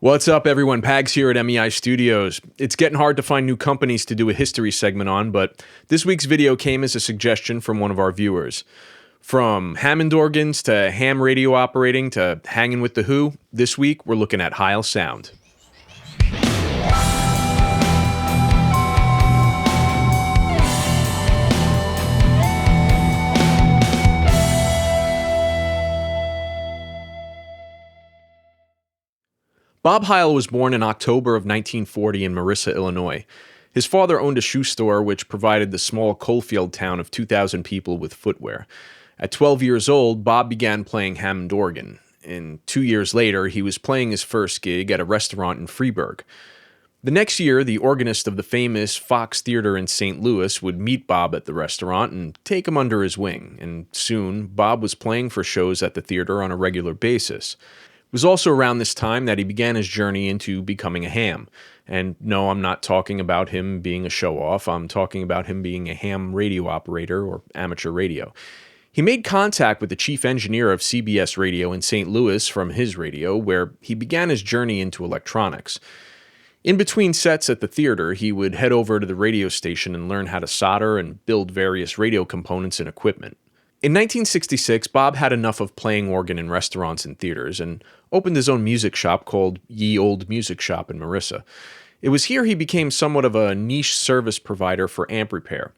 What's up, everyone? Pags here at MEI Studios. It's getting hard to find new companies to do a history segment on, but this week's video came as a suggestion from one of our viewers. From Hammond organs to ham radio operating to hanging with the Who, this week we're looking at Heil Sound. Bob Heil was born in October of 1940 in Marissa, Illinois. His father owned a shoe store which provided the small coalfield town of 2,000 people with footwear. At 12 years old, Bob began playing Hammond organ, and 2 years later, he was playing his first gig at a restaurant in Freeburg. The next year, the organist of the famous Fox Theater in St. Louis would meet Bob at the restaurant and take him under his wing, and soon, Bob was playing for shows at the theater on a regular basis. It was also around this time that he began his journey into becoming a ham. And no, I'm not talking about him being a show-off. I'm talking about him being a ham radio operator or amateur radio. He made contact with the chief engineer of CBS Radio in St. Louis from his radio, where he began his journey into electronics. In between sets at the theater, he would head over to the radio station and learn how to solder and build various radio components and equipment. In 1966, Bob had enough of playing organ in restaurants and theaters and opened his own music shop called Ye Old Music Shop in Marissa. It was here he became somewhat of a niche service provider for amp repair.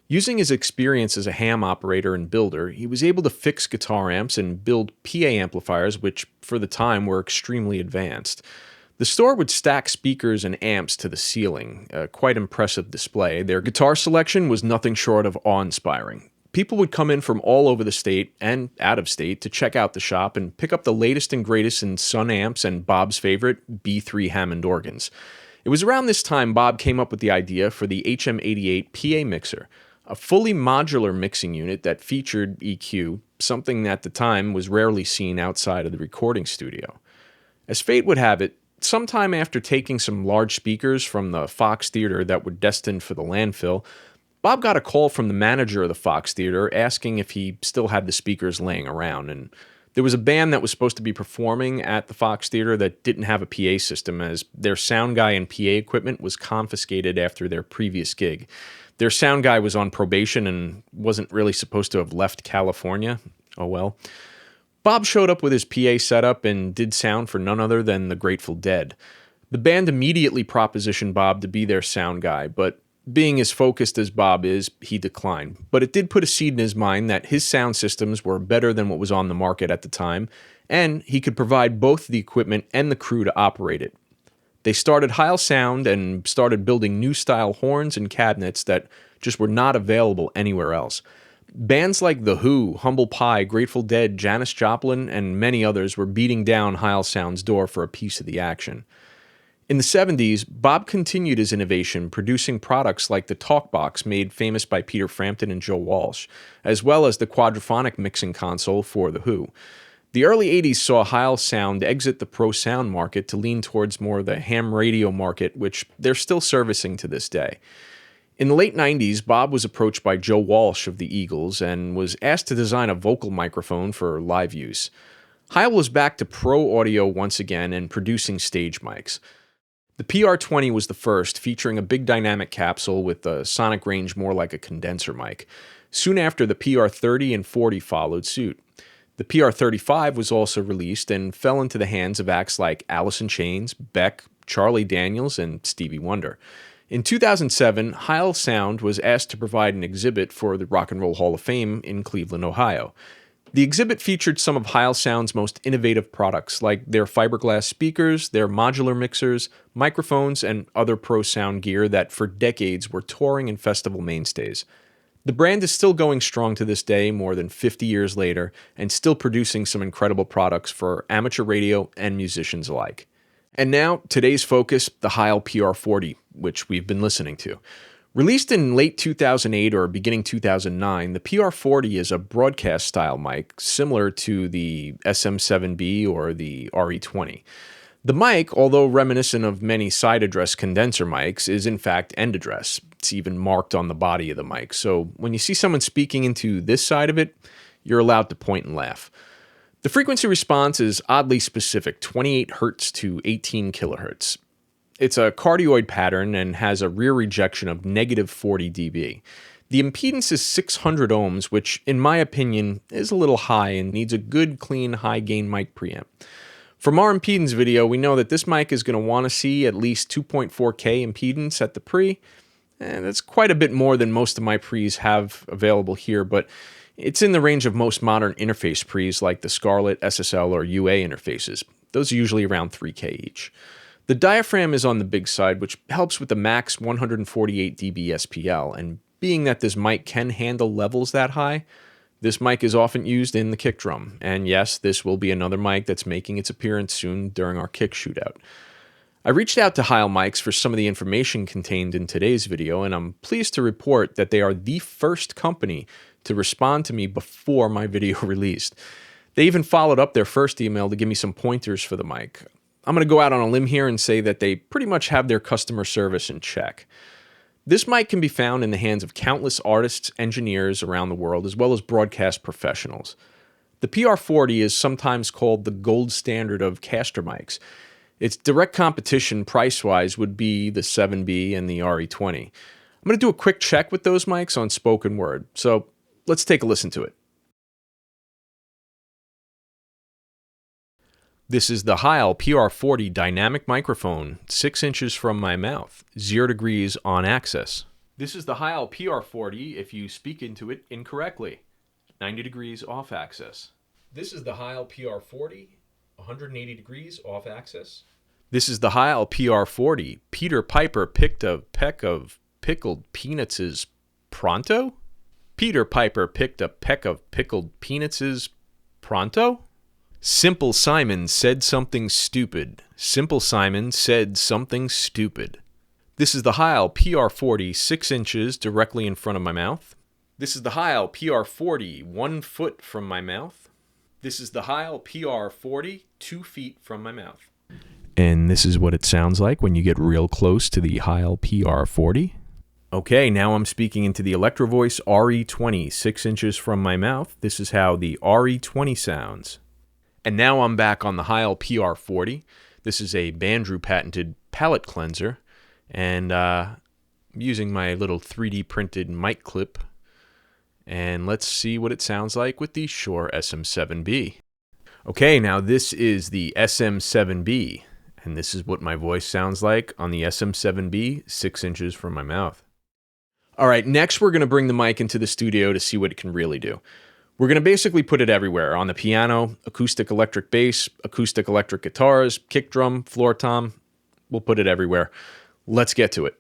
Using his experience as a ham operator and builder, he was able to fix guitar amps and build PA amplifiers, which for the time were extremely advanced. The store would stack speakers and amps to the ceiling, a quite impressive display. Their guitar selection was nothing short of awe-inspiring. People would come in from all over the state and out of state to check out the shop and pick up the latest and greatest in Sun amps and Bob's favorite, B3 Hammond organs. It was around this time Bob came up with the idea for the HM88 PA mixer, a fully modular mixing unit that featured EQ, something that at the time was rarely seen outside of the recording studio. As fate would have it, sometime after taking some large speakers from the Fox Theater that were destined for the landfill, Bob got a call from the manager of the Fox Theater asking if he still had the speakers laying around, and there was a band that was supposed to be performing at the Fox Theater that didn't have a PA system as their sound guy and PA equipment was confiscated after their previous gig. Their sound guy was on probation and wasn't really supposed to have left California. Oh well. Bob showed up with his PA setup and did sound for none other than the Grateful Dead. The band immediately propositioned Bob to be their sound guy, but being as focused as Bob is, he declined. But it did put a seed in his mind that his sound systems were better than what was on the market at the time, and he could provide both the equipment and the crew to operate it. They started Heil Sound and started building new style horns and cabinets that just were not available anywhere else. Bands like The Who, Humble Pie, Grateful Dead, Janis Joplin, and many others were beating down Heil Sound's door for a piece of the action. In the 70s, Bob continued his innovation, producing products like the Talkbox made famous by Peter Frampton and Joe Walsh, as well as the quadraphonic mixing console for The Who. The early 80s saw Heil Sound exit the pro sound market to lean towards more the ham radio market, which they're still servicing to this day. In the late 90s, Bob was approached by Joe Walsh of the Eagles and was asked to design a vocal microphone for live use. Heil was back to pro audio once again and producing stage mics. The PR40 was the first, featuring a big dynamic capsule with a sonic range more like a condenser mic. Soon after, the PR30 and 40 followed suit. The PR35 was also released and fell into the hands of acts like Alice in Chains, Beck, Charlie Daniels, and Stevie Wonder. In 2007, Heil Sound was asked to provide an exhibit for the Rock and Roll Hall of Fame in Cleveland, Ohio. The exhibit featured some of Heil Sound's most innovative products, like their fiberglass speakers, their modular mixers, microphones, and other pro sound gear that for decades were touring and festival mainstays. The brand is still going strong to this day, more than 50 years later, and still producing some incredible products for amateur radio and musicians alike. And now, today's focus, the Heil PR40, which we've been listening to. Released in late 2008 or beginning 2009, the PR40 is a broadcast-style mic similar to the SM7B or the RE20. The mic, although reminiscent of many side address condenser mics, is in fact end address. It's even marked on the body of the mic, so when you see someone speaking into this side of it, you're allowed to point and laugh. The frequency response is oddly specific, 28 Hz to 18 kHz. It's a cardioid pattern and has a rear rejection of negative 40 dB. The impedance is 600 ohms, which, in my opinion, is a little high and needs a good, clean, high-gain mic preamp. From our impedance video, we know that this mic is going to want to see at least 2.4K impedance at the pre, and that's quite a bit more than most of my pre's have available here, but it's in the range of most modern interface pre's like the Scarlett, SSL, or UA interfaces. Those are usually around 3K each. The diaphragm is on the big side, which helps with the max 148 dB SPL, and being that this mic can handle levels that high, this mic is often used in the kick drum. And yes, this will be another mic that's making its appearance soon during our kick shootout. I reached out to Heil Mics for some of the information contained in today's video, and I'm pleased to report that they are the first company to respond to me before my video released. They even followed up their first email to give me some pointers for the mic. I'm going to go out on a limb here and say that they pretty much have their customer service in check. This mic can be found in the hands of countless artists, engineers around the world, as well as broadcast professionals. The PR40 is sometimes called the gold standard of caster mics. Its direct competition price-wise would be the 7B and the RE20. I'm going to do a quick check with those mics on spoken word, so let's take a listen to it. This is the Heil PR40 dynamic microphone, 6 inches from my mouth, 0 degrees on axis. This is the Heil PR40 if you speak into it incorrectly, 90 degrees off axis. This is the Heil PR40, 180 degrees off axis. This is the Heil PR40. Peter Piper picked a peck of pickled peanuts pronto? Peter Piper picked a peck of pickled peanuts pronto? Simple Simon said something stupid. Simple Simon said something stupid. This is the Heil PR40, 6 inches directly in front of my mouth. This is the Heil PR40, 1 foot from my mouth. This is the Heil PR40, 2 feet from my mouth. And this is what it sounds like when you get real close to the Heil PR40. Okay, now I'm speaking into the Electro Voice RE20, 6 inches from my mouth. This is how the RE20 sounds. And now I'm back on the Heil PR40. This is a Bandrew patented palette cleanser. And I'm using my little 3D printed mic clip. And let's see what it sounds like with the Shure SM7B. Okay, now this is the SM7B. And this is what my voice sounds like on the SM7B, 6 inches from my mouth. All right, next we're going to bring the mic into the studio to see what it can really do. We're going to basically put it everywhere, on the piano, acoustic electric bass, acoustic electric guitars, kick drum, floor tom. We'll put it everywhere. Let's get to it.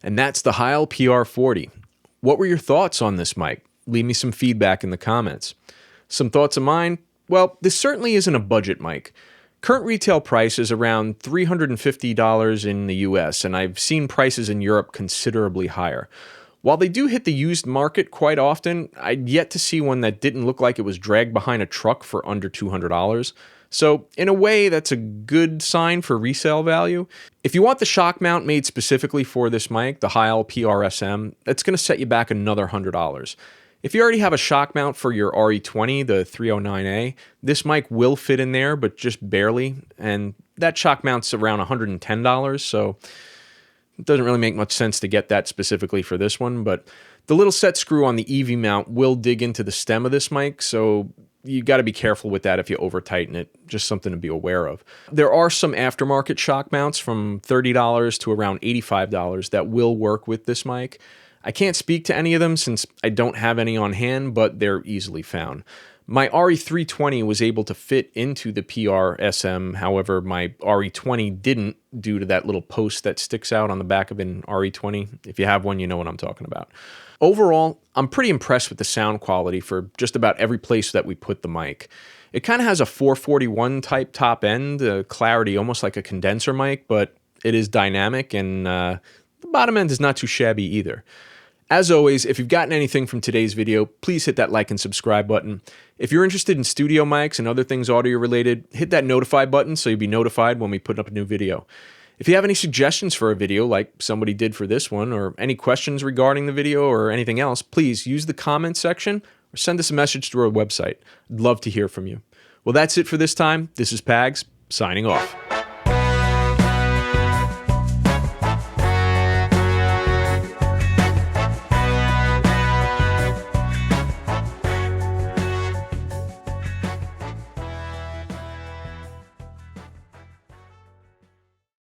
and that's the Heil PR40. What were your thoughts on this mic? Leave me some feedback in the comments. Some thoughts of mine? Well, this certainly isn't a budget mic. Current retail price is around $350 in the US, and I've seen prices in Europe considerably higher. While they do hit the used market quite often, I'd yet to see one that didn't look like it was dragged behind a truck for under $200. So, in a way, that's a good sign for resale value. If you want the shock mount made specifically for this mic, the Heil PRSM, that's going to set you back another $100. If you already have a shock mount for your RE20, the 309A, this mic will fit in there, but just barely, and that shock mount's around $110, so it doesn't really make much sense to get that specifically for this one, but the little set screw on the EV mount will dig into the stem of this mic, so you got to be careful with that if you over tighten it. Just something to be aware of. There are some aftermarket shock mounts from $30 to around $85 that will work with this mic. I can't speak to any of them since I don't have any on hand, but they're easily found. My RE320 was able to fit into the PRSM, however, my RE20 didn't due to that little post that sticks out on the back of an RE20. If you have one, you know what I'm talking about. Overall, I'm pretty impressed with the sound quality for just about every place that we put the mic. It kind of has a 441 type top end, clarity almost like a condenser mic, but it is dynamic, and the bottom end is not too shabby either. As always, if you've gotten anything from today's video, please hit that like and subscribe button. If you're interested in studio mics and other things audio related, hit that notify button so you'll be notified when we put up a new video. If you have any suggestions for a video like somebody did for this one, or any questions regarding the video or anything else, please use the comments section or send us a message through our website. I'd love to hear from you. Well, that's it for this time. This is Pags, signing off.